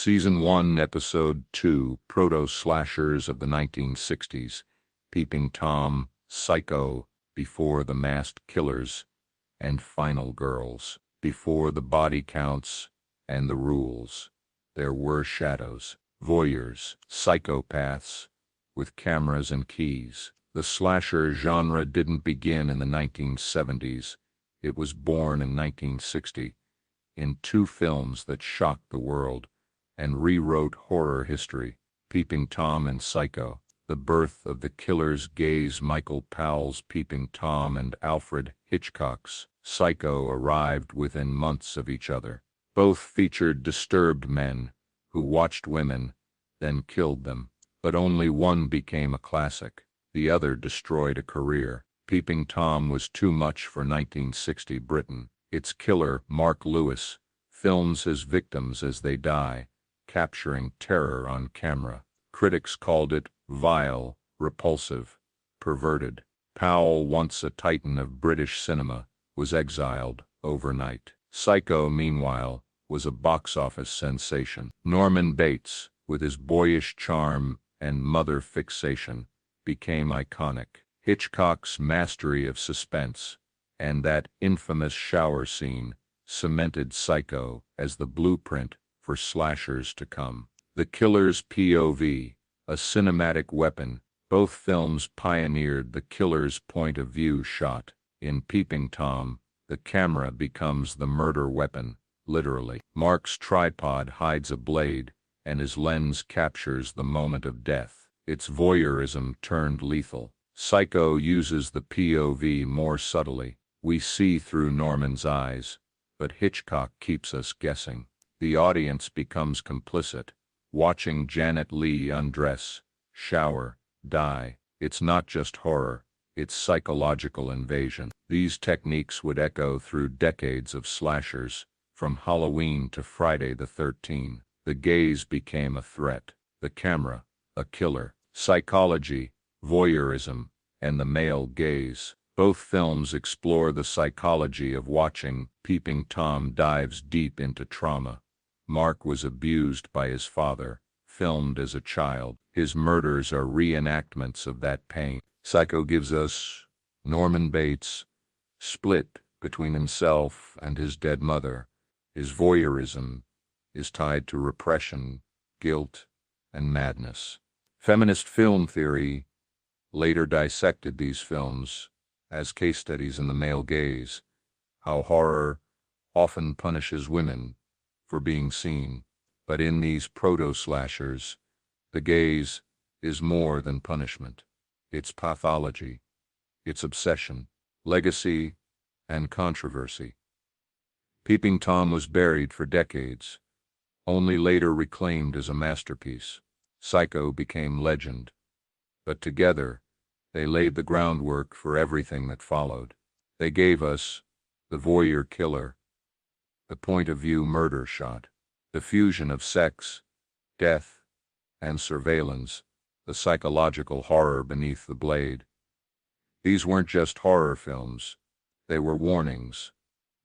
Season 1, Episode 2, Proto-Slashers of the 1960s, Peeping Tom, Psycho, Before the Masked Killers, and Final Girls. Before the body counts and the rules, there were shadows, voyeurs, psychopaths, with cameras and keys. The slasher genre didn't begin in the 1970s. It was born in 1960, in two films that shocked the world and rewrote horror history, Peeping Tom and Psycho. The birth of the killer's gaze. Michael Powell's Peeping Tom and Alfred Hitchcock's Psycho arrived within months of each other. Both featured disturbed men who watched women, then killed them. But only one became a classic. The other destroyed a career. Peeping Tom was too much for 1960 Britain. Its killer, Mark Lewis, films his victims as they die, capturing terror on camera. Critics called it vile, repulsive, perverted. Powell, once a titan of British cinema, was exiled overnight. Psycho, meanwhile, was a box office sensation. Norman Bates, with his boyish charm and mother fixation, became iconic. Hitchcock's mastery of suspense and that infamous shower scene cemented Psycho as the blueprint for slashers to come. The killer's POV, a cinematic weapon. Both films pioneered the killer's point of view shot. In Peeping Tom, the camera becomes the murder weapon, literally. Mark's tripod hides a blade, and his lens captures the moment of death. It's voyeurism turned lethal. Psycho uses the POV more subtly. We see through Norman's eyes, but Hitchcock keeps us guessing. The audience becomes complicit, watching Janet Leigh undress, shower, die. It's not just horror, it's psychological invasion. These techniques would echo through decades of slashers, from Halloween to Friday the 13th. The gaze became a threat, the camera, a killer. Psychology, voyeurism, and the male gaze. Both films explore the psychology of watching. Peeping Tom dives deep into trauma. Mark was abused by his father, filmed as a child. His murders are reenactments of that pain. Psycho gives us Norman Bates, split between himself and his dead mother. His voyeurism is tied to repression, guilt, and madness. Feminist film theory later dissected these films as case studies in the male gaze, how horror often punishes women for being seen. But in these proto-slashers, the gaze is more than punishment. It's pathology, it's obsession, legacy, and controversy. Peeping Tom was buried for decades, only later reclaimed as a masterpiece. Psycho became legend, but together, they laid the groundwork for everything that followed. They gave us the voyeur killer, the point-of-view murder shot, the fusion of sex, death, and surveillance, the psychological horror beneath the blade. These weren't just horror films, they were warnings,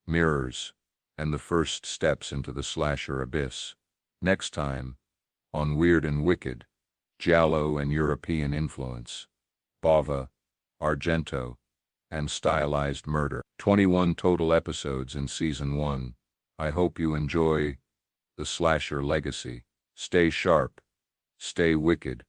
mirrors, and the first steps into the slasher abyss. Next time, on Weird and Wicked, Giallo and European influence, Bava, Argento, and stylized murder. 21 total episodes in Season 1. I hope you enjoy the slasher legacy. Stay sharp, stay wicked,